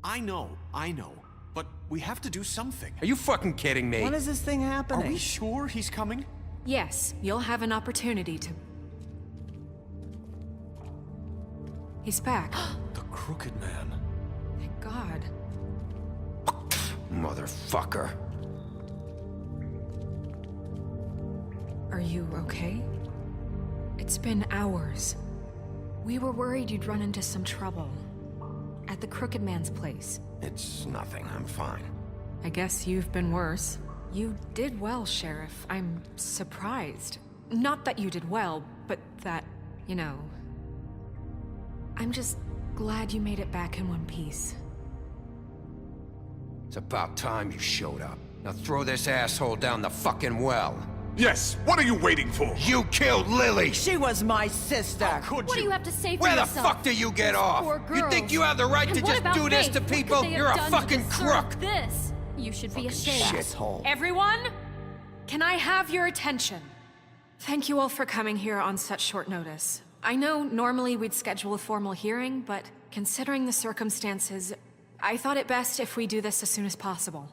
I know. But we have to do something. Are you fucking kidding me? When is this thing happening? Are we sure he's coming? Yes, you'll have an opportunity to... He's back. The Crooked Man. Thank God. Motherfucker. Are you okay? It's been hours. We were worried you'd run into some trouble. At the Crooked Man's place. It's nothing, I'm fine. I guess you've been worse. You did well, Sheriff. I'm surprised. Not that you did well, but that, you know... I'm just glad you made it back in one piece. It's about time you showed up. Now throw this asshole down the fucking well. Yes, what are you waiting for? You killed Lily! She was my sister. Could What do you? you have to say for Where the yourself? fuck do you get off? Poor You girls. think you have the right And to what just about do this Faith? to What could people? they have You're a done to fucking deserve crook! This. You should be ashamed. Shithole. Everyone, can I have your attention? Thank you all for coming here on such short notice. I know normally we'd schedule a formal hearing, but considering the circumstances, I thought it best if we do this as soon as possible.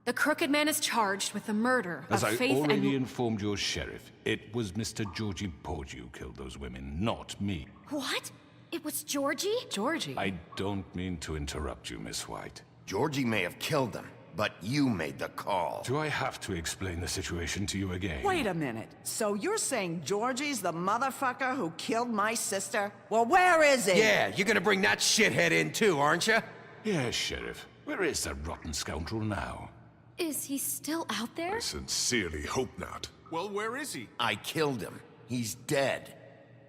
The Crooked Man is charged with the murder As of I Faith already and... informed your sheriff, it was Mr. Georgie Porgy who killed those women, not me. What? It was Georgie? Georgie. I don't mean to interrupt you, Miss White. Georgie may have killed them, but you made the call. Do I have to explain the situation to you again? Wait a minute. So you're saying Georgie's the motherfucker who killed my sister? Well, where is he? Yeah, you're gonna bring that shithead in too, aren't you? Yes, Sheriff. Where is that rotten scoundrel now? Is he still out there? I sincerely hope not. Well, where is he? I killed him. He's dead.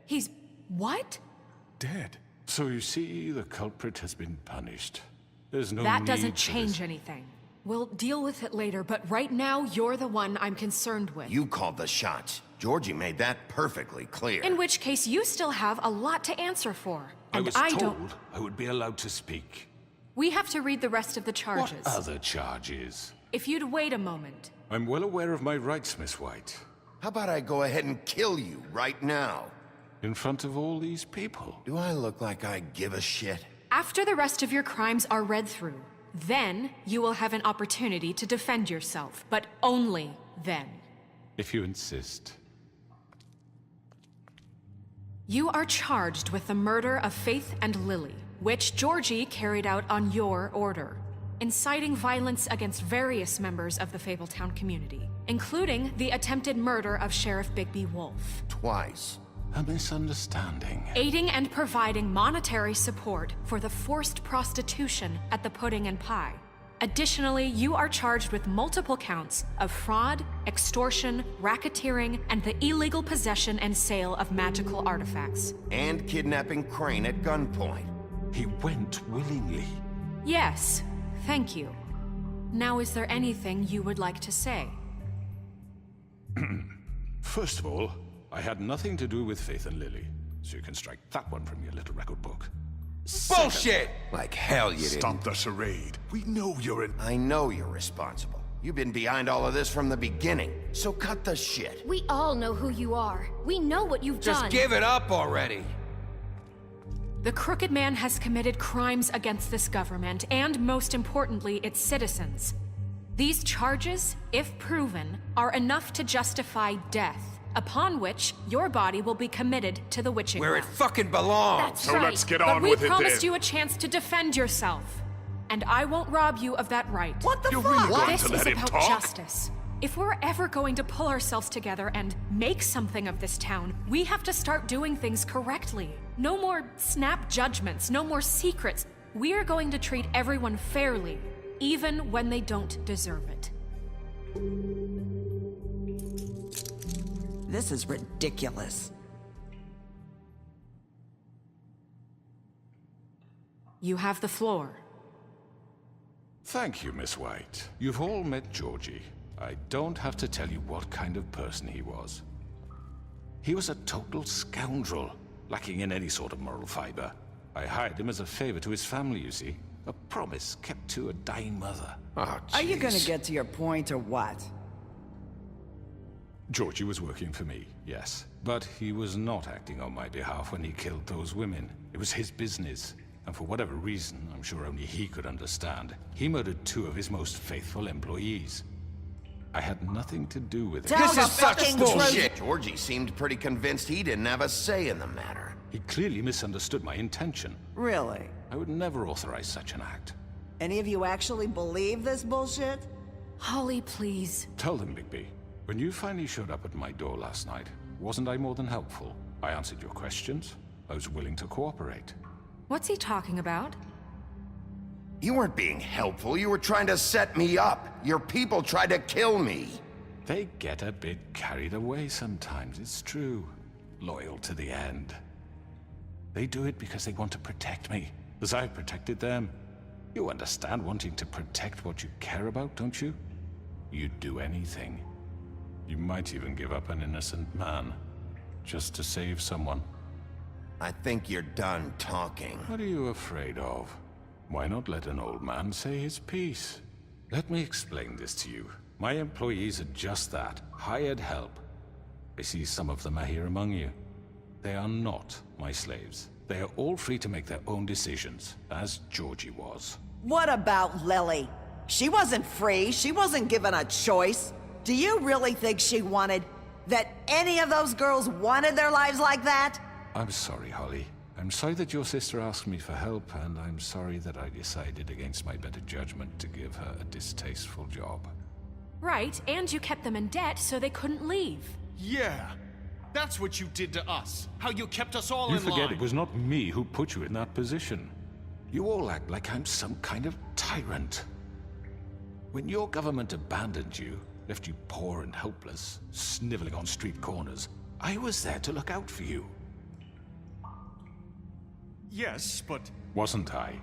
He's... what? Dead. So you see, the culprit has been punished. There's no That need doesn't for this. change anything. We'll deal with it later, but right now, you're the one I'm concerned with. You called the shots. Georgie made that perfectly clear. In which case, you still have a lot to answer for. And I was don't... told I would be allowed to speak. We have to read the rest of the charges. What other charges? If you'd wait a moment. I'm well aware of my rights, Miss White. How about I go ahead and kill you right now? In front of all these people. Do I look like I give a shit? After the rest of your crimes are read through, then you will have an opportunity to defend yourself, but only then. If you insist. You are charged with the murder of Faith and Lily, which Georgie carried out on your order, inciting violence against various members of the Fabletown community, including the attempted murder of Sheriff Bigby Wolf. Twice. A misunderstanding. Aiding and providing monetary support for the forced prostitution at the Pudding and Pie. Additionally, you are charged with multiple counts of fraud, extortion, racketeering, and the illegal possession and sale of magical artifacts. And kidnapping Crane at gunpoint. He went willingly. Yes, thank you. Now, is there anything you would like to say? First of all, I had nothing to do with Faith and Lily, so you can strike that one from your little record book. Bullshit! Like hell you didn't. Stop the charade. We know you're in... I know you're responsible. You've been behind all of this from the beginning, so cut the shit. We all know who you are. We know what you've Just done. give it up already. The Crooked Man has committed crimes against this government, and most importantly, its citizens. These charges, if proven, are enough to justify death, upon which your body will be committed to the witching Where it well. fucking belongs. That's So right. let's get But on we with it promised then. you a chance to defend yourself, and I won't rob you of that right. What the You're fuck? really going This to is let him about talk? justice. If we're ever going to pull ourselves together and make something of this town, we have to start doing things correctly. No more snap judgments, no more secrets. We are going to treat everyone fairly, even when they don't deserve it. This is ridiculous. You have the floor. Thank you, Miss White. You've all met Georgie. I don't have to tell you what kind of person he was. He was a total scoundrel, lacking in any sort of moral fiber. I hired him as a favor to his family, you see. A promise kept to a dying mother. Oh, Are you gonna jeez. get to your point or what? Georgie was working for me, yes. But he was not acting on my behalf when he killed those women. It was his business. And for whatever reason, I'm sure only he could understand, he murdered 2 of his most faithful employees. I had nothing to do with it. Tell the This is such fucking bullshit! truth. Georgie seemed pretty convinced he didn't have a say in the matter. He clearly misunderstood my intention. Really? I would never authorize such an act. Any of you actually believe this bullshit? Holly, please. Tell them, Bigby. When you finally showed up at my door last night, wasn't I more than helpful? I answered your questions. I was willing to cooperate. What's he talking about? You weren't being helpful, you were trying to set me up. Your people tried to kill me. They get a bit carried away sometimes, it's true. Loyal to the end. They do it because they want to protect me, as I've protected them. You understand wanting to protect what you care about, don't you? You'd do anything. You might even give up an innocent man, just to save someone. I think you're done talking. What are you afraid of? Why not let an old man say his piece? Let me explain this to you. My employees are just that, hired help. I see some of them are here among you. They are not my slaves. They are all free to make their own decisions, as Georgie was. What about Lily? She wasn't free. She wasn't given a choice. Do you really think she wanted... that any of those girls wanted their lives like that? I'm sorry, Holly. I'm sorry that your sister asked me for help, and I'm sorry that I decided against my better judgment to give her a distasteful job. Right, and you kept them in debt so they couldn't leave. Yeah. That's what you did to us. How you kept us all You in forget line. it was not me who put you in that position. You all act like I'm some kind of tyrant. When your government abandoned you, left you poor and helpless, sniveling on street corners, I was there to look out for you. Yes, but... Wasn't I?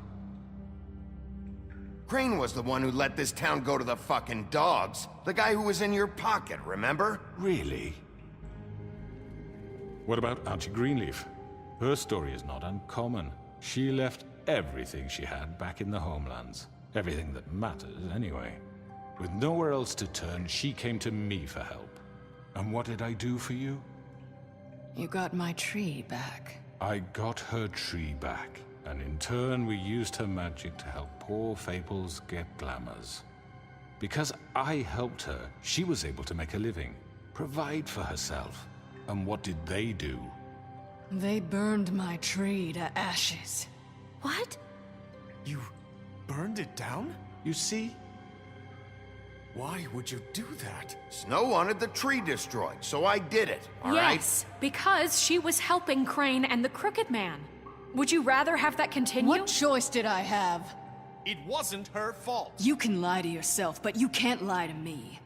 Crane was the one who let this town go to the fucking dogs. The guy who was in your pocket, remember? Really? What about Auntie Greenleaf? Her story is not uncommon. She left everything she had back in the homelands. Everything that matters, anyway. With nowhere else to turn, she came to me for help. And what did I do for you? You got my tree back. I got her tree back, and in turn we used her magic to help poor Fables get glamours. Because I helped her, she was able to make a living, provide for herself. And what did they do? They burned my tree to ashes. What? You burned it down? You see? Why would you do that? Snow wanted the tree destroyed, so I did it, all right? Yes, because she was helping Crane and the Crooked Man. Would you rather have that continue? What choice did I have? It wasn't her fault. You can lie to yourself, but you can't lie to me.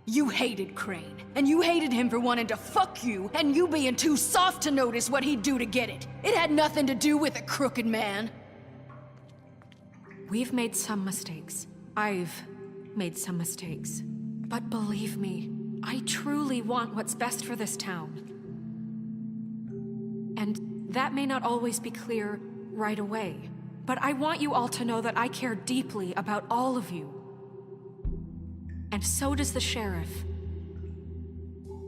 You hated Crane, and you hated him for wanting to fuck you, and you being too soft to notice what he'd do to get it. It had nothing to do with the Crooked Man. We've made some mistakes. I've made some mistakes. But believe me, I truly want what's best for this town. And that may not always be clear right away. But I want you all to know that I care deeply about all of you. And so does the sheriff.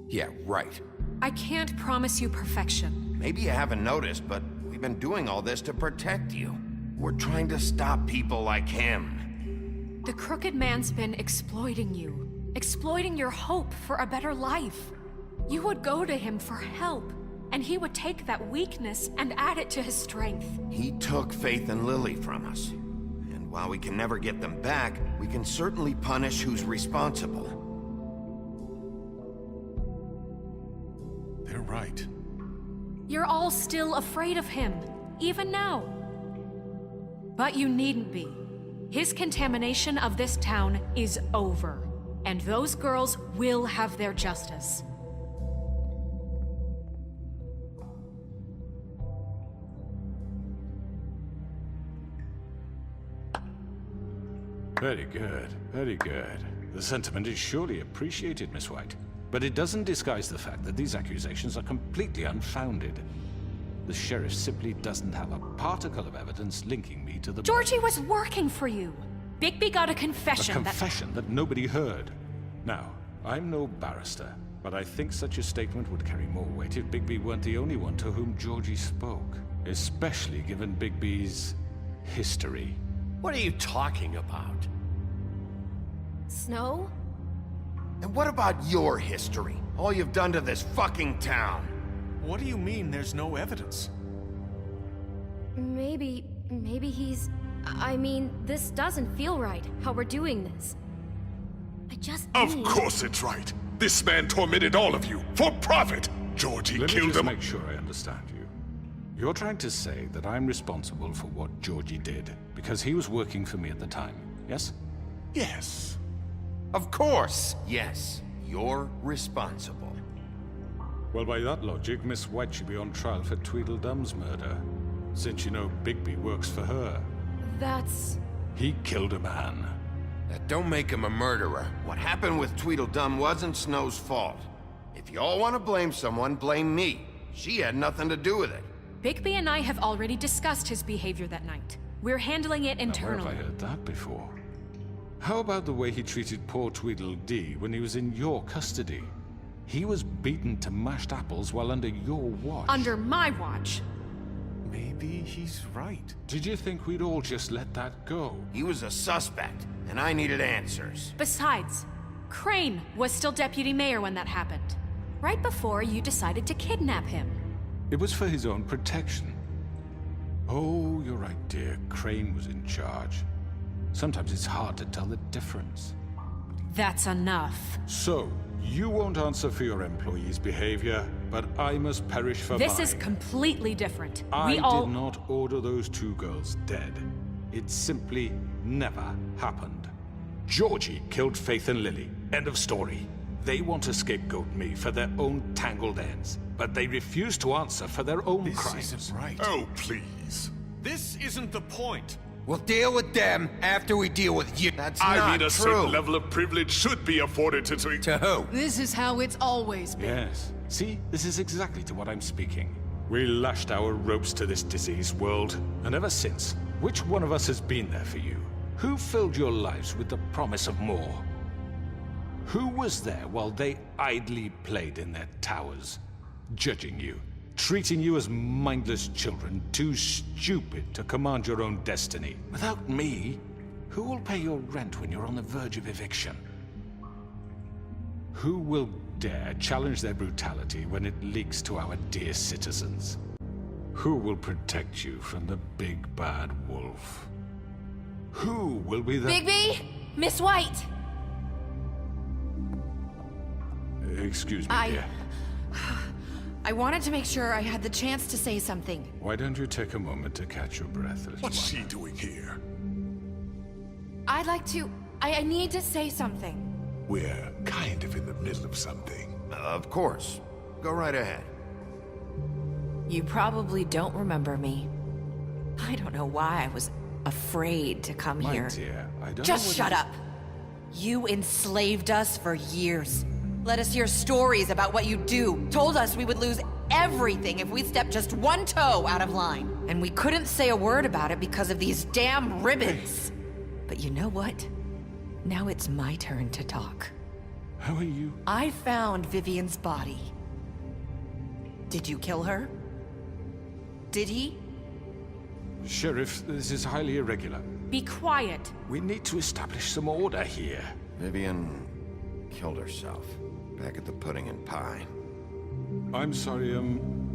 Yeah, right. I can't promise you perfection. Maybe you haven't noticed, but we've been doing all this to protect you. We're trying to stop people like him. The Crooked Man's been exploiting you. Exploiting your hope for a better life. You would go to him for help, and he would take that weakness and add it to his strength. He took Faith and Lily from us. And while we can never get them back, we can certainly punish who's responsible. They're right. You're all still afraid of him, even now. But you needn't be. His contamination of this town is over, and those girls will have their justice. Very good, very good. The sentiment is surely appreciated, Miss White. But it doesn't disguise the fact that these accusations are completely unfounded. The sheriff simply doesn't have a particle of evidence linking me to the... Georgie was working for you. Bigby got a A confession confession that nobody heard. Now, I'm no barrister, but I think such a statement would carry more weight if Bigby weren't the only one to whom Georgie spoke. Especially given Bigby's history. What are you talking about? Snow? And what about your history? All you've done to this fucking town? What do you mean there's no evidence? Maybe he's... I mean, this doesn't feel right, how we're doing this. I just Of need... course it's right. This man tormented all of you for profit. Georgie Let me killed just him. make sure I understand you. You're trying to say that I'm responsible for what Georgie did because he was working for me at the time, yes? Yes. Of course, yes. You're responsible. Well, by that logic, Miss White should be on trial for Tweedledum's murder, since you know Bigby works for her. That's... He killed a man. That don't make him a murderer. What happened with Tweedledum wasn't Snow's fault. If you all want to blame someone, blame me. She had nothing to do with it. Bigby and I have already discussed his behavior that night. We're handling it Now, where internally. have I heard that before? How about the way he treated poor Tweedledee when he was in your custody? He was beaten to mashed apples while under your watch. Under my watch. Maybe he's right. Did you think we'd all just let that go? He was a suspect, and I needed answers. Besides, Crane was still deputy mayor when that happened. Right before you decided to kidnap him. It was for his own protection. Oh, you're right, dear. Crane was in charge. Sometimes it's hard to tell the difference. That's enough. So, you won't answer for your employees' behavior, but I must perish for This mine. is completely different. I We all... did not order those two girls dead. It simply never happened. Georgie killed Faith and Lily. End of story. They want to scapegoat me for their own tangled ends, but they refuse to answer for their own This crimes. isn't right. Oh, please. This isn't the point. We'll deal with them after we deal with you. That's I not mean, a true. certain level of privilege should be afforded to... To who? This is how it's always been. Yes. See, this is exactly to what I'm speaking. We lashed our ropes to this diseased world, and ever since, which one of us has been there for you? Who filled your lives with the promise of more? Who was there while they idly played in their towers, judging you, treating you as mindless children, too stupid to command your own destiny? Without me, who will pay your rent when you're on the verge of eviction? Who will dare challenge their brutality when it leaks to our dear citizens? Who will protect you from the big bad wolf? Who will be the... Bigby? Miss White! Excuse me, dear. I wanted to make sure I had the chance to say something. Why don't you take a moment to catch your breath, little What's one? she doing here? I'd like to... I need to say something. We're kind of in the middle of something. Of course. Go right ahead. You probably don't remember me. I don't know why I was afraid to come My here. dear, I don't know Just what shut you- up. You enslaved us for years. Let us hear stories about what you do. Told us we would lose everything if we stepped just one toe out of line. And we couldn't say a word about it because of these damn ribbons. But you know what? Now it's my turn to talk. How are you? I found Vivian's body. Did you kill her? Did he? Sheriff, this is highly irregular. Be quiet. We need to establish some order here. Vivian killed herself. Back at the Pudding and Pie. I'm sorry,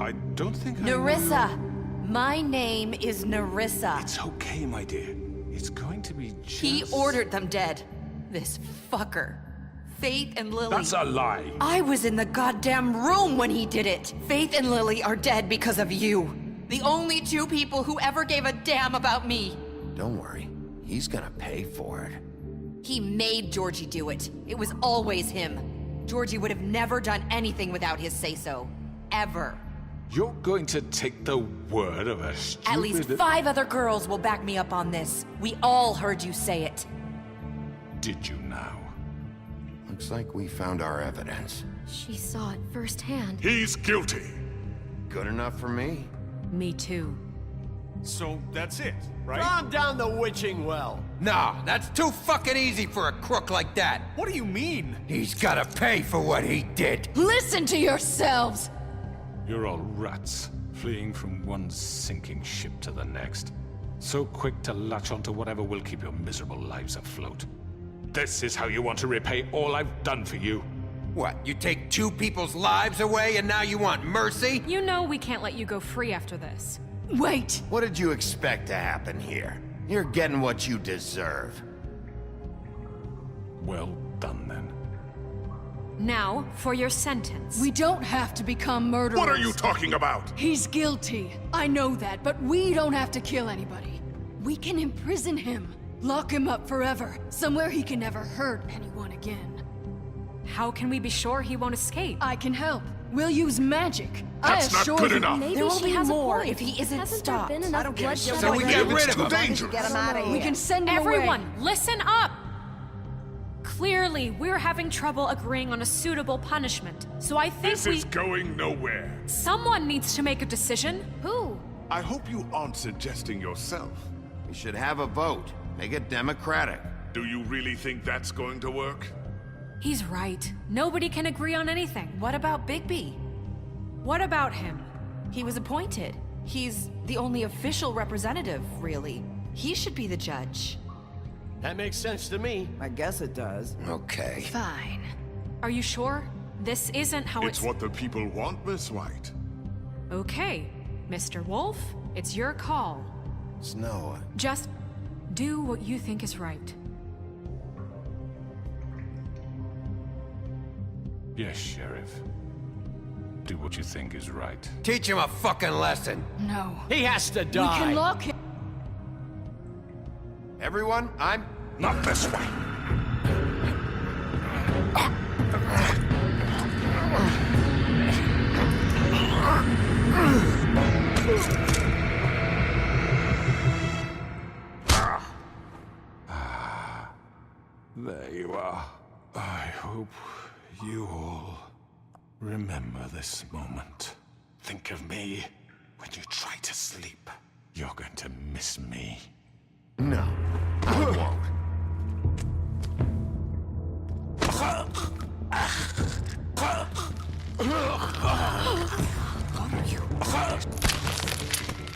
I don't think I Nerissa! knew- My name is Nerissa. It's okay, my dear. It's going to be just... He ordered them dead. This fucker. Faith and Lily. That's a lie! I was in the goddamn room when he did it. Faith and Lily are dead because of you. The only two people who ever gave a damn about me. Don't worry. He's gonna pay for it. He made Georgie do it. It was always him. Georgie would have never done anything without his say-so. Ever. You're going to take the word of a stupid... At least 5 other girls will back me up on this. We all heard you say it. Did you now? Looks like we found our evidence. She saw it firsthand. He's guilty. Good enough for me. Me too. So that's it, right? Calm down the witching well. Nah, that's too fucking easy for a crook like that. What do you mean? He's gotta pay for what he did. Listen to yourselves! You're all rats, fleeing from one sinking ship to the next. So quick to latch onto whatever will keep your miserable lives afloat. This is how you want to repay all I've done for you? What, you take 2 people's lives away and now you want mercy? You know we can't let you go free after this. Wait! What did you expect to happen here? You're getting what you deserve. Well done, then. Now, for your sentence. We don't have to become murderers. What are you talking about? He's guilty. I know that, but we don't have to kill anybody. We can imprison him. Lock him up forever. Somewhere he can never hurt anyone again. How can we be sure he won't escape? I can help. We'll use magic. That's not good enough. Maybe There will she be has more a point. if he isn't Hasn't stopped. there been enough I don't give a shit. bloodshed So we already? get rid of him. Dangerous. Get him out of here. We can send him Everyone, away. listen up! Clearly, we're having trouble agreeing on a suitable punishment. So I think This is going nowhere. someone needs to make a decision. Who? I hope you aren't suggesting yourself. We should have a vote. Make it democratic. Do you really think that's going to work? He's right. Nobody can agree on anything. What about Bigby? What about him? He was appointed. He's the only official representative, really. He should be the judge. That makes sense to me. I guess it does. Okay. Fine. Are you sure? This isn't how It's what the people want, Miss White. Okay, Mr. Wolf, it's your call. Snow, Just do what you think is right. Yes, Sheriff. Do what you think is right. Teach him a fucking lesson. No. He has to We die. can lock him. everyone, I'm... Not this way! There you are. I hope you all remember this moment. Think of me when you try to sleep. You're going to miss me. No, I won't.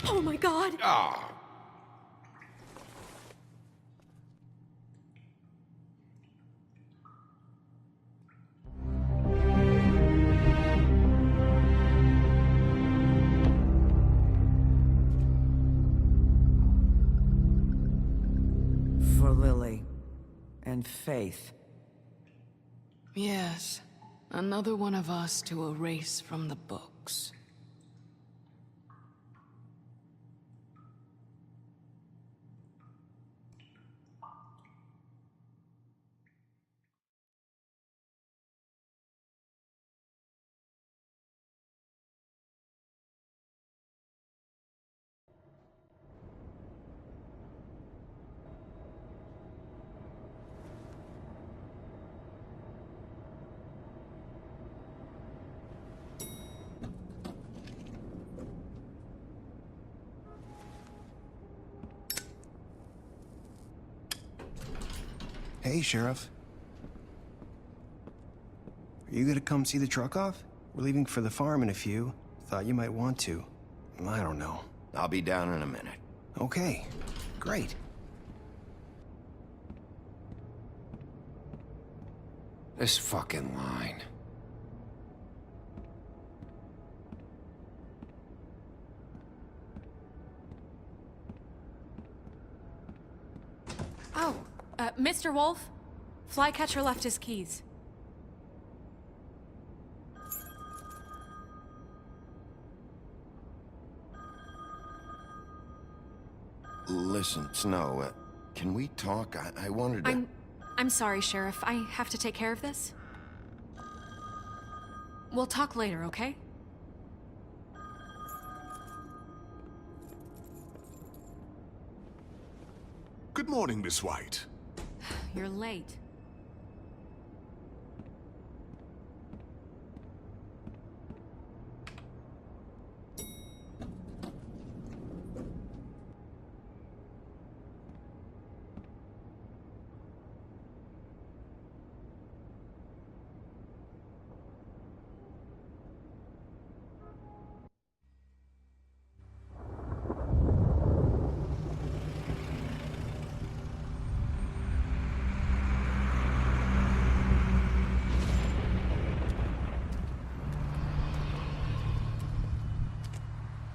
Oh my god! For Lily. And Faith. Yes. Another one of us to erase from the books. Hey, Sheriff. Are you gonna come see the truck off? We're leaving for the farm in a few. Thought you might want to. I don't know. I'll be down in a minute. Okay, great. This fucking line. Oh, Mr. Wolf, Flycatcher left his keys. Listen, Snow, can we talk? I wanted to... I'm sorry, Sheriff. I have to take care of this. We'll talk later, okay? Good morning, Miss White. You're late.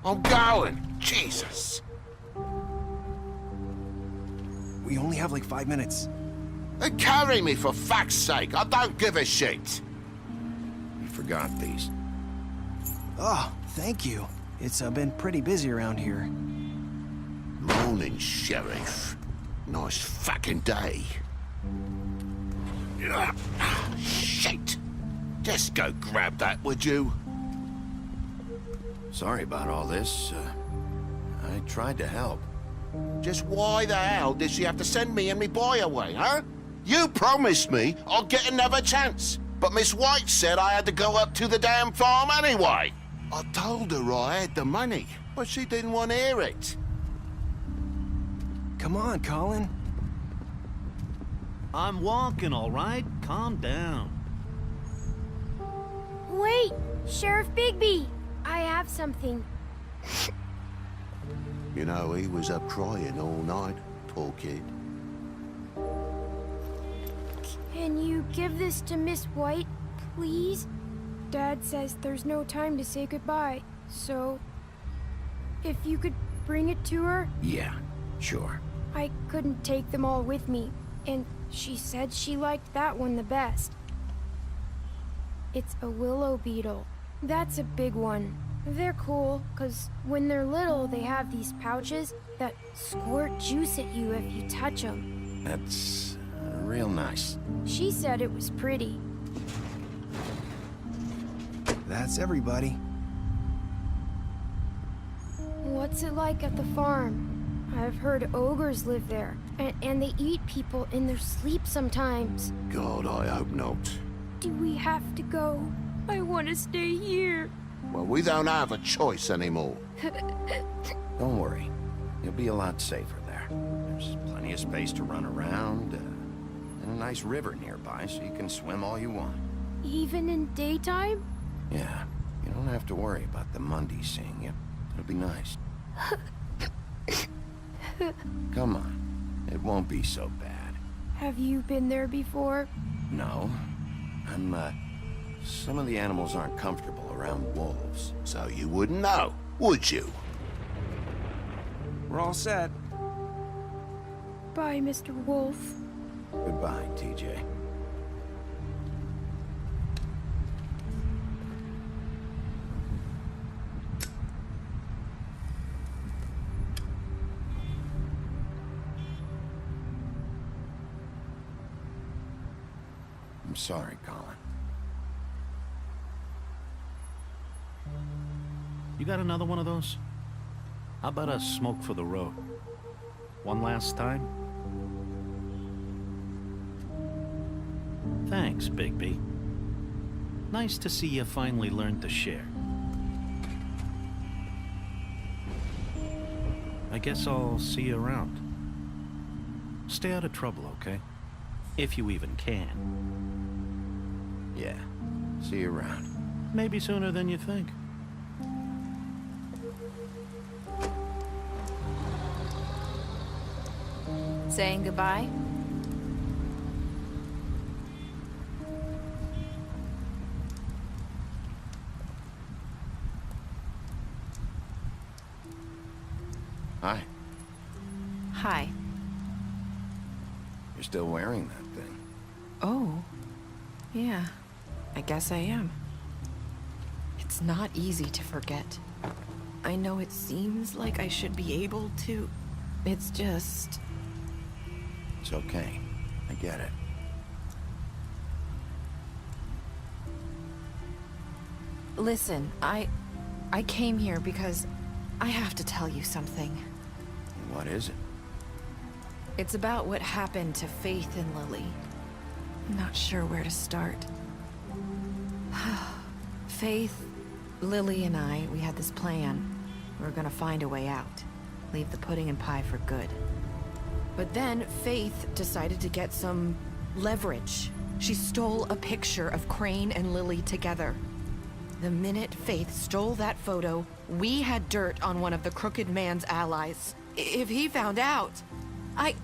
I'm going. Jesus. We only have like 5 minutes. Then carry me for fuck's sake. I don't give a shit. You forgot these. Oh, thank you. It's been pretty busy around here. Morning, Sheriff. Nice fucking day. Ugh, shit. Just go grab that, would you? Sorry about all this. I tried to help. Just why the hell did she have to send me and me boy away, huh? You promised me I'd get another chance, but Miss White said I had to go up to the damn farm anyway. I told her I had the money, but she didn't want to hear it. Come on, Colin. I'm walking, all right? Calm down. Wait! Sheriff Bigby! I have something. You know, he was up crying all night, poor kid. Can you give this to Miss White, please? Dad says there's no time to say goodbye, so... if you could bring it to her? Yeah, sure. I couldn't take them all with me, and she said she liked that one the best. It's a willow beetle. That's a big one. They're cool, 'cause when they're little, they have these pouches that squirt juice at you if you touch them. That's real nice. She said it was pretty. That's everybody. What's it like at the farm? I've heard ogres live there, and they eat people in their sleep sometimes. God, I hope not. Do we have to go? I want to stay here. Well, we don't have a choice anymore. Don't worry. You'll be a lot safer there. There's plenty of space to run around, and a nice river nearby so you can swim all you want. Even in daytime? Yeah, you don't have to worry about the Mundies seeing you. It'll be nice. Come on. It won't be so bad. Have you been there before? No. Some of the animals aren't comfortable around wolves. So you wouldn't know, would you? We're all set. Bye, Mr. Wolf. Goodbye, TJ. I'm sorry, Colin. You got another one of those? How about a smoke for the road? One last time? Thanks, Bigby. Nice to see you finally learned to share. I guess I'll see you around. Stay out of trouble, okay? If you even can. Yeah. See you around. Maybe sooner than you think. Saying goodbye? Hi. Hi. You're still wearing that thing. Oh. Yeah. I guess I am. It's not easy to forget. I know it seems like I should be able to. It's just... It's okay. I get it. Listen, I came here because I have to tell you something. What is it? It's about what happened to Faith and Lily. I'm not sure where to start. Faith, Lily, and I, we had this plan. We were gonna find a way out. Leave the pudding and pie for good. But then Faith decided to get some leverage. She stole a picture of Crane and Lily together. The minute Faith stole that photo, we had dirt on one of the crooked man's allies. If he found out, I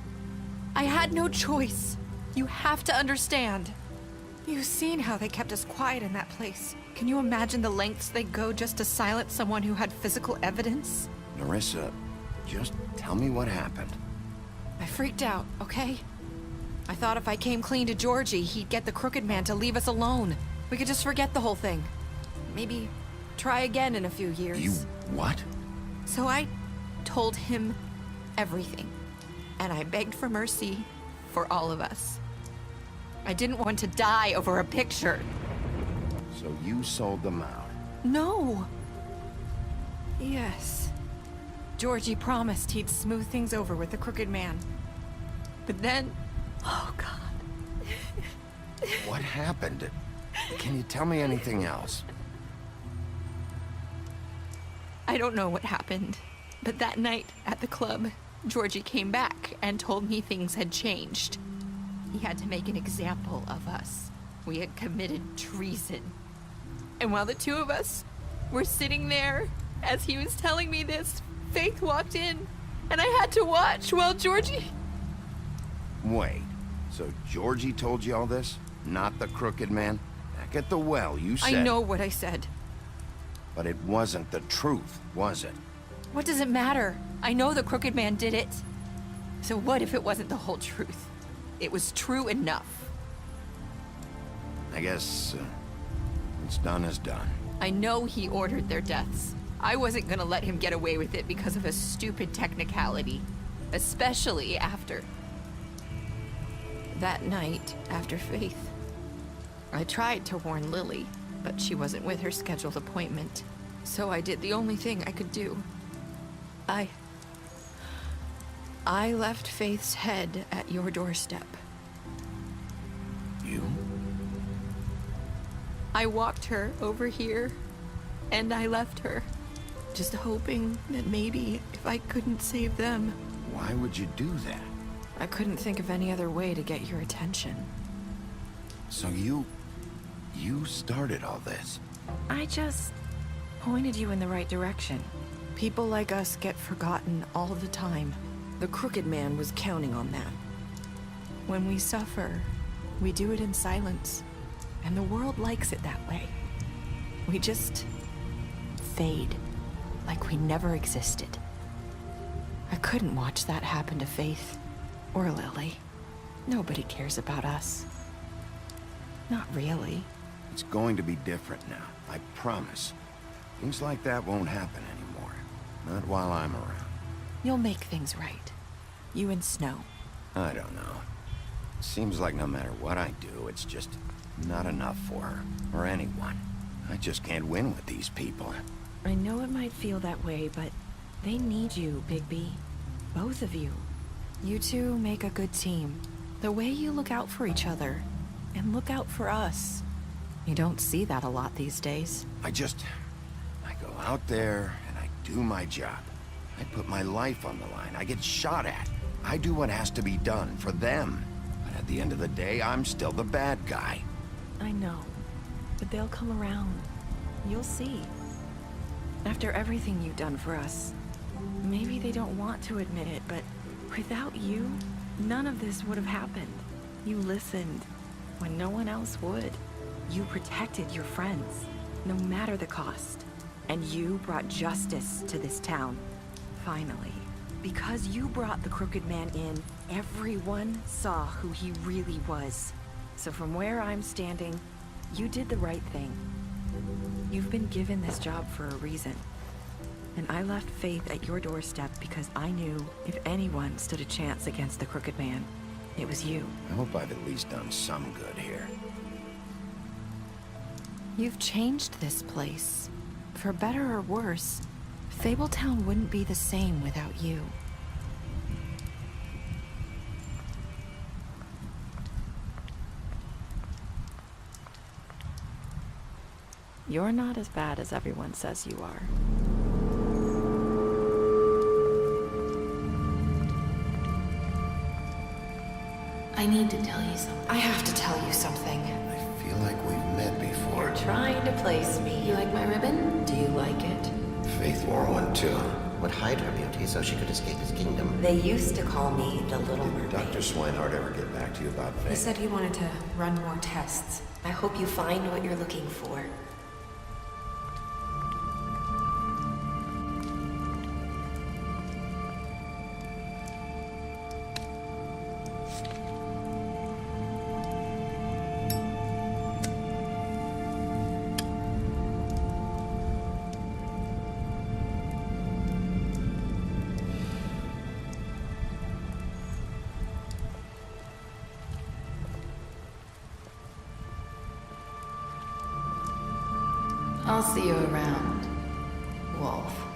had no choice. You have to understand. You've seen how they kept us quiet in that place. Can you imagine the lengths they'd go just to silence someone who had physical evidence? Nerissa, just tell me what happened. I freaked out, okay? I thought if I came clean to Georgie, he'd get the Crooked Man to leave us alone. We could just forget the whole thing. Maybe try again in a few years. You what? So I told him everything. And I begged for mercy for all of us. I didn't want to die over a picture. So you sold them out? No. Yes. Georgie promised he'd smooth things over with the Crooked Man. But then... Oh, God. What happened? Can you tell me anything else? I don't know what happened. But that night at the club, Georgie came back and told me things had changed. He had to make an example of us. We had committed treason. And while the two of us were sitting there, as he was telling me this, Faith walked in, and I had to watch while Georgie... Wait, so Georgie told you all this? Not the Crooked Man? Back at the well, you said... I know what I said. But it wasn't the truth, was it? What does it matter? I know the Crooked Man did it. So what if it wasn't the whole truth? It was true enough. I guess what's done is done. I know he ordered their deaths. I wasn't gonna let him get away with it because of a stupid technicality. Especially after... that night, after Faith. I tried to warn Lily, but she wasn't with her scheduled appointment. So I did the only thing I could do. I left Faith's head at your doorstep. You? I walked her over here, and I left her. Just hoping that maybe if I couldn't save them... Why would you do that? I couldn't think of any other way to get your attention. So you started all this? I just pointed you in the right direction. People like us get forgotten all the time. The Crooked Man was counting on that. When we suffer, we do it in silence. And the world likes it that way. We just fade, like we never existed. I couldn't watch that happen to Faith, or Lily. Nobody cares about us. Not really. It's going to be different now, I promise. Things like that won't happen anymore. Not while I'm around. You'll make things right. You and Snow. I don't know. Seems like no matter what I do, it's just not enough for her, or anyone. I just can't win with these people. I know it might feel that way, but they need you, Bigby. Both of you. You two make a good team. The way you look out for each other, and look out for us. You don't see that a lot these days. I go out there, and I do my job. I put my life on the line. I get shot at. I do what has to be done for them. But at the end of the day, I'm still the bad guy. I know, but they'll come around. You'll see. After everything you've done for us, maybe they don't want to admit it, but without you, none of this would have happened. You listened when no one else would. You protected your friends, no matter the cost. And you brought justice to this town. Finally. Because you brought the Crooked Man in, everyone saw who he really was. So from where I'm standing, you did the right thing. You've been given this job for a reason. And I left Faith at your doorstep because I knew if anyone stood a chance against the Crooked Man, it was you. I hope I've at least done some good here. You've changed this place. For better or worse, Fabletown wouldn't be the same without you. You're not as bad as everyone says you are. I need to tell you something. I have to tell you something. I feel like we've met before. You're trying to place me. You like my ribbon? Do you like it? Faith wore one too. Would hide her beauty so she could escape his kingdom. They used to call me the Little Mermaid. Dr. Swinehart ever get back to you about Faith? He said he wanted to run more tests, I hope you find what you're looking for. I'll see you around, Wolf.